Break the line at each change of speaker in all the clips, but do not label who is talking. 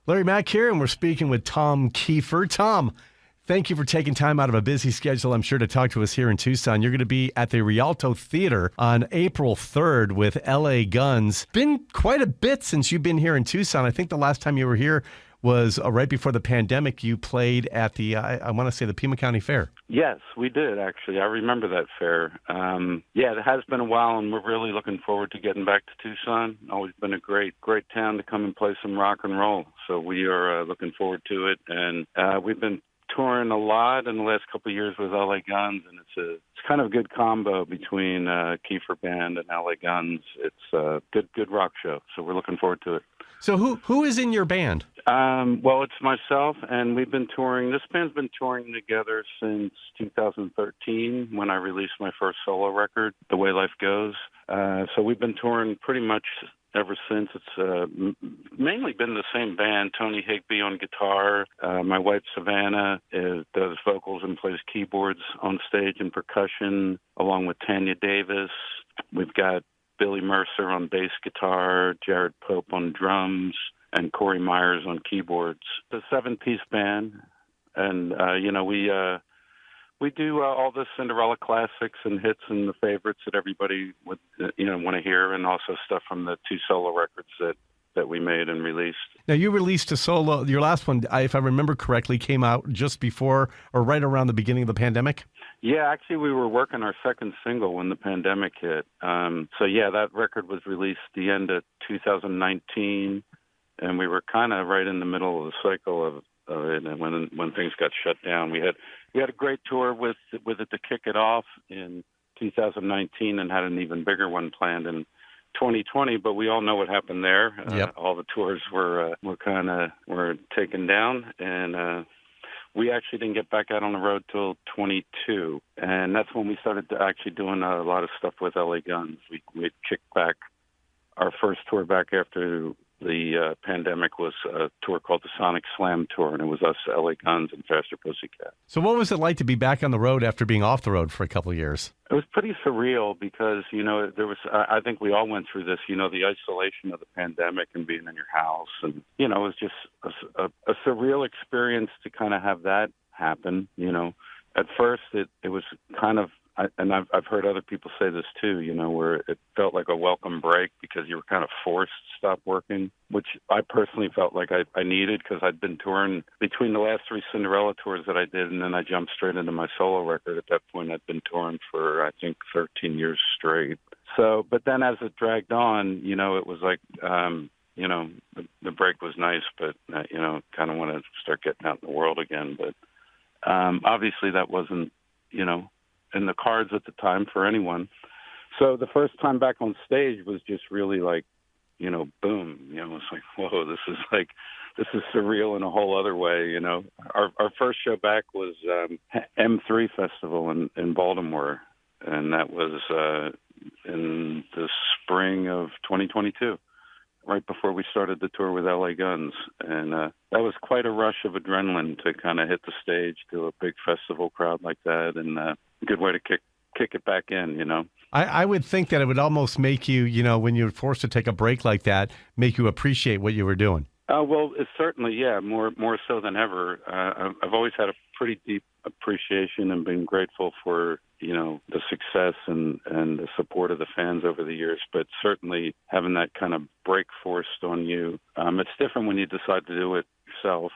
Larry Mack here, and we're speaking with Tom Kiefer. Tom, thank you for taking time out of a busy schedule, I'm sure, to talk to us here in Tucson. You're going to be at the Rialto Theater on April 3rd with LA Guns. Been quite a bit since you've been here in Tucson. I think the last time you were here was right before the pandemic. You played at the, I want to say, the Pima County Fair.
Yes, we did, actually. I remember that fair. Yeah, it has been a while, and we're really looking forward to getting back to Tucson. Always been a great town to come and play some rock and roll. So we are looking forward to it. And we've been touring a lot in the last couple of years with LA Guns, and it's kind of a good combo between Kiefer Band and LA Guns. It's a good rock show, so we're looking forward to it.
So who is in your band?
Well, it's myself, and we've been touring. This band's been touring together since 2013 when I released my first solo record, The Way Life Goes. So we've been touring pretty much ever since. It's mainly been the same band. Tony Higbee on guitar. My wife, Savannah, does vocals and plays keyboards on stage and percussion, along with Tanya Davis. We've got Billy Mercer on bass guitar, Jared Pope on drums, and Corey Myers on keyboards. It's a 7-piece band, and we do all the Cinderella classics and hits and the favorites that everybody would want to hear, and also stuff from the 2 solo records that we made and released. Now,
you released a solo. Your last one, if I remember correctly, came out just before or right around the beginning of the pandemic?
Yeah, actually, we were working our second single when the pandemic hit. So, yeah, that record was released the end of 2019, and we were kind of right in the middle of the cycle of it, and when things got shut down. We had a great tour with it to kick it off in 2019, and had an even bigger one planned in 2020. But we all know what happened there.
Yep.
All the tours were taken down, and we actually didn't get back out on the road till 22, and that's when we started actually doing a lot of stuff with LA Guns. We kicked back our first tour back after the pandemic was a tour called the Sonic Slam Tour, and it was us, LA Guns, and Faster Pussycat.
So what was it like to be back on the road after being off the road for a couple of years?
It was pretty surreal because, there was, I think we all went through this, the isolation of the pandemic and being in your house. And, it was just a surreal experience to kind of have that happen. At first it was kind of, and I've heard other people say this too, where it felt like a welcome break because you were kind of forced to stop working, which I personally felt like I needed because I'd been touring between the last 3 Cinderella tours that I did, and then I jumped straight into my solo record. At that point, I'd been touring for, I think, 13 years straight. So, but then as it dragged on, it was like, the break was nice, but, kind of want to start getting out in the world again. But obviously that wasn't, in the cards at the time for anyone. So the first time back on stage was just really like, boom, it's like, whoa, this is surreal in a whole other way. Our first show back was M3 Festival in Baltimore, and that was in the spring of 2022, right before we started the tour with LA Guns. And that was quite a rush of adrenaline to kind of hit the stage to a big festival crowd like that, and a good way to kick it back in,
I would think that it would almost make you, when you're forced to take a break like that, make you appreciate what you were doing.
Well, it's certainly, yeah, more so than ever. I've always had a pretty deep appreciation and been grateful for, the success and the support of the fans over the years. But certainly having that kind of break forced on you, it's different when you decide to do it yourself,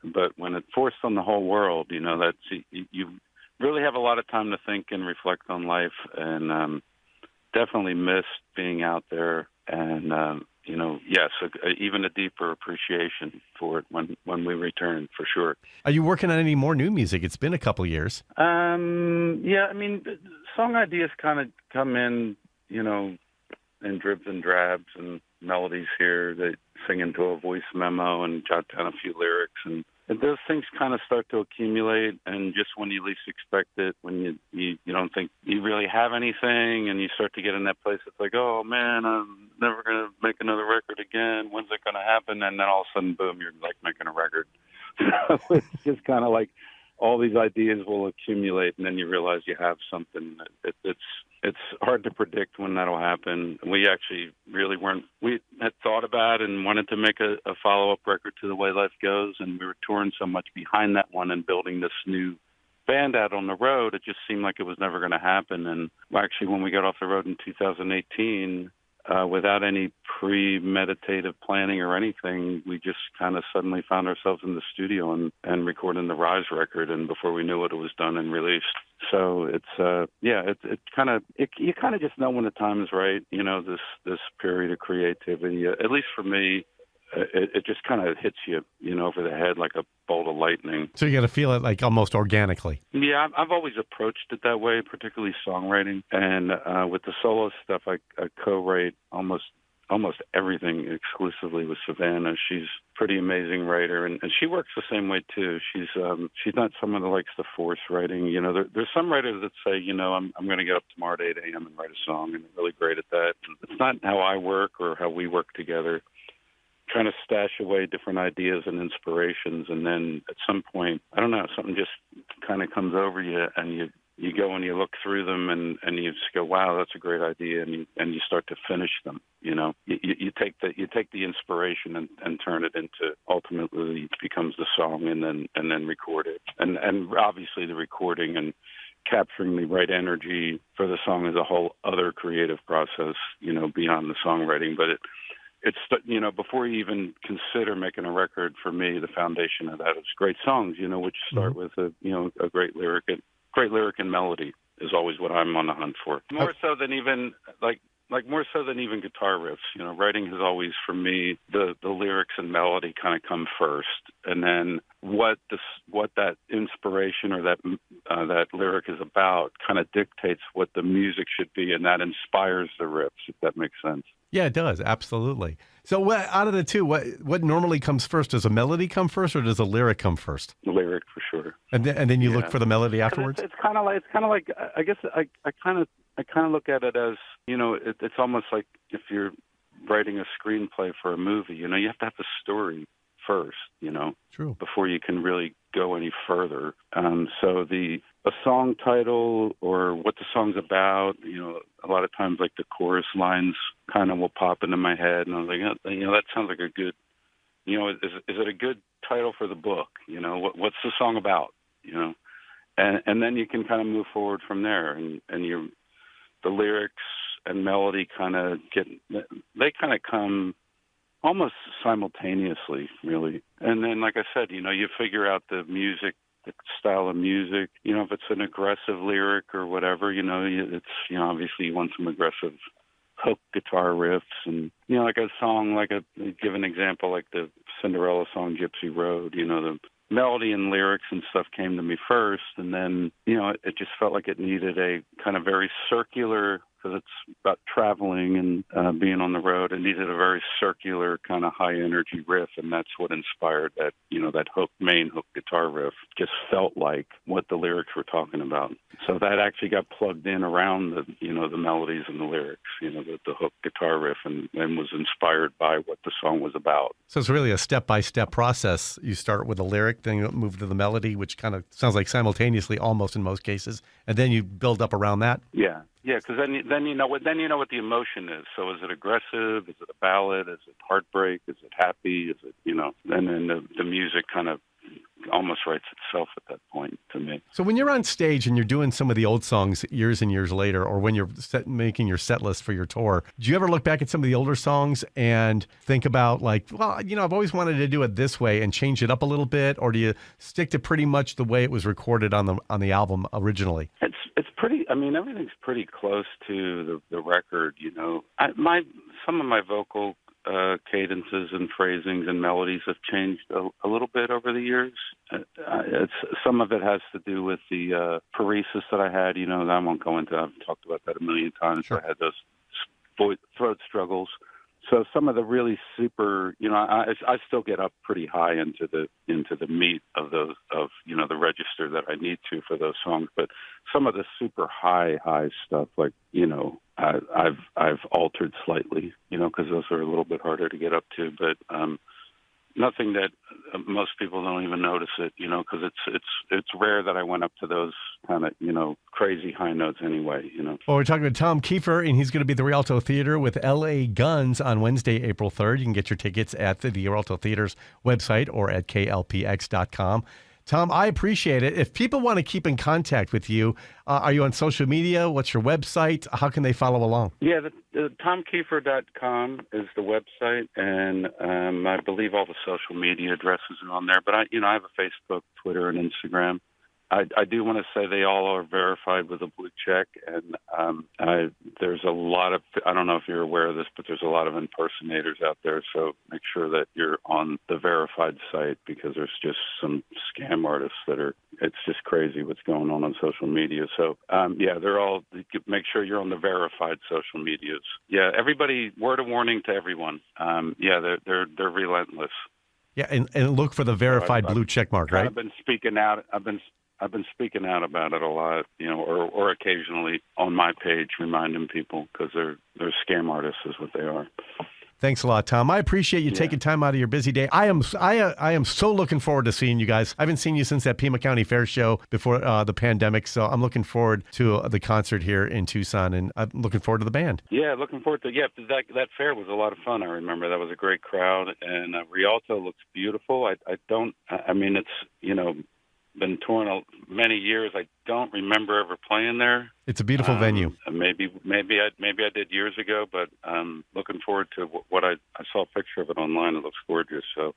but when it's forced on the whole world, that's you really have a lot of time to think and reflect on life, and definitely missed being out there. And, yes, even a deeper appreciation for it when we return, for sure.
Are you working on any more new music? It's been a couple of years.
Yeah, song ideas kind of come in, in dribs and drabs, and melodies here that sing into a voice memo and jot down a few lyrics, and those things kind of start to accumulate, and just when you least expect it, when you don't think you really have anything, and you start to get in that place, it's like, oh man, I'm never going to make another record again. When's it going to happen? And then all of a sudden, boom, you're like making a record. So it's just kind of like all these ideas will accumulate, and then you realize you have something. It's hard to predict when that'll happen. We actually really weren't. We had thought about and wanted to make a follow-up record to The Way Life Goes, and we were touring so much behind that one and building this new band out on the road. It just seemed like it was never going to happen. And actually, when we got off the road in 2018, without any premeditative planning or anything, we just kind of suddenly found ourselves in the studio and recording the Rise record. And before we knew it, it was done and released. So it's kind of you kind of just know when the time is right. You know, this period of creativity. At least for me, it just kind of hits you, over the head like a bolt of lightning.
So you got to feel it like almost organically.
Yeah, I've always approached it that way, particularly songwriting. And with the solo stuff, I co-write almost everything exclusively with Savannah. She's a pretty amazing writer, and she works the same way too. She's not someone that likes to force writing. There's some writers that say, I'm going to get up tomorrow at 8 a.m. and write a song, and they're really great at that. It's not how I work or how we work together. Trying to stash away different ideas and inspirations, and then at some point, I don't know, something just kind of comes over you, and you go and you look through them, and you just go, wow, that's a great idea, and you start to finish them. You take the inspiration and turn it into, ultimately it becomes the song, and then record it, and obviously the recording and capturing the right energy for the song is a whole other creative process, beyond the songwriting, but it's before you even consider making a record, for me, the foundation of that is great songs, which start with a great lyric and melody is always what I'm on the hunt for. More so than even more so than even guitar riffs. Writing has always, for me, the lyrics and melody kind of come first, and then what that inspiration or that lyric is about kind of dictates what the music should be, and that inspires the riffs, if that makes sense.
Yeah, it does. Absolutely. So out of the two, what normally comes first? Does a melody come first, or does a lyric come first?
The lyric, for sure.
And then you look for the melody afterwards?
It's kind of like I guess I kind of look at it as, it's almost like if you're writing a screenplay for a movie, you have to have the story first,
True.
before you can really go any further. So a song title or what the song's about, a lot of times like the chorus lines kind of will pop into my head, and I was like, that sounds like a good, is it a good title for the book? What's the song about? And then you can kind of move forward from there, and the lyrics and melody kind of come almost simultaneously, really. And then, like I said, you figure out the music, the style of music. If it's an aggressive lyric or whatever, it's obviously you want some aggressive hook guitar riffs, and like a song, give an example, like the Cinderella song Gypsy Road. The melody and lyrics and stuff came to me first, and then it just felt like it needed a kind of very circular, because it's about traveling and being on the road. It needed a very circular kind of high energy riff, and that's what inspired that. That main hook guitar riff just felt like what the lyrics were talking about. So that actually got plugged in around the melodies and the lyrics, the hook guitar riff, and was inspired by what the song was about.
So it's really a step-by-step process. You start with a lyric, then you move to the melody, which kind of sounds like simultaneously, almost in most cases, and then you build up around that.
Yeah, because then you know what the emotion is. So is it aggressive? Is it a ballad? Is it heartbreak? Is it happy? Is it And then the music kind of almost writes itself at that point to me. So
when you're on stage and you're doing some of the old songs years and years later, or when you're making your set list for your tour, do you ever look back at some of the older songs and think about I've always wanted to do it this way and change it up a little bit, or do you stick to pretty much the way it was recorded on the album originally?
It's pretty. I mean, everything's pretty close to the record. Some of my vocal cadences and phrasings and melodies have changed a little bit over the years. Some of it has to do with the paresis that I had. I won't go into. I've talked about that a million times.
Sure.
I had those throat struggles. So some of the really super, I still get up pretty high into the meat of those the register that I need to for those songs. But some of the super high stuff, like I've altered slightly, because those are a little bit harder to get up to. But nothing that most people don't even notice it, because it's rare that I went up to those kind of, crazy high notes anyway,
Well, we're talking with Tom Kiefer, and he's going to be at the Rialto Theater with L.A. Guns on Wednesday, April 3rd. You can get your tickets at the Rialto Theater's website or at klpx.com. Tom, I appreciate it. If people want to keep in contact with you, are you on social media? What's your website? How can they follow along?
Yeah, the TomKiefer.com is the website, and I believe all the social media addresses are on there. But I have a Facebook, Twitter, and Instagram. I do want to say they all are verified with a blue check, and there's a lot of, I don't know if you're aware of this, but there's a lot of impersonators out there, so make sure that you're on the verified site, because there's just some scam artists it's just crazy what's going on social media. So, they're all, make sure you're on the verified social medias. Yeah, everybody, word of warning to everyone. They're relentless.
Yeah, and look for the verified blue check mark, right?
I've been speaking out. I've been speaking out about it a lot, or occasionally on my page, reminding people, because they're scam artists is what they are.
Thanks a lot, Tom. I appreciate you taking time out of your busy day. I am so looking forward to seeing you guys. I haven't seen you since that Pima County Fair show before the pandemic, so I'm looking forward to the concert here in Tucson, and I'm looking forward to the band.
Yeah, looking forward to that fair was a lot of fun. I remember that was a great crowd, and Rialto looks beautiful. It's been touring many years. I don't remember ever playing there.
It's a beautiful venue.
Maybe I did years ago, but looking forward to what I saw a picture of it online. It looks gorgeous. So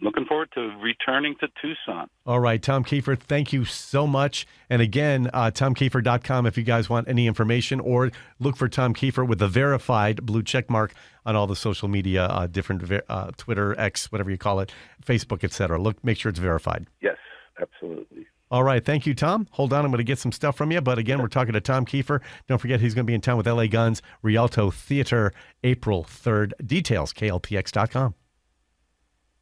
looking forward to returning to Tucson.
All right, Tom Kiefer, thank you so much. And again, TomKiefer.com if you guys want any information, or look for Tom Kiefer with the verified blue check mark on all the social media, different Twitter, X, whatever you call it, Facebook, etc. Make sure it's verified.
Yes. Absolutely.
All right. Thank you, Tom. Hold on. I'm going to get some stuff from you. But again, we're talking to Tom Kiefer. Don't forget, he's going to be in town with L.A. Guns, Rialto Theater, April 3rd. Details, klpx.com.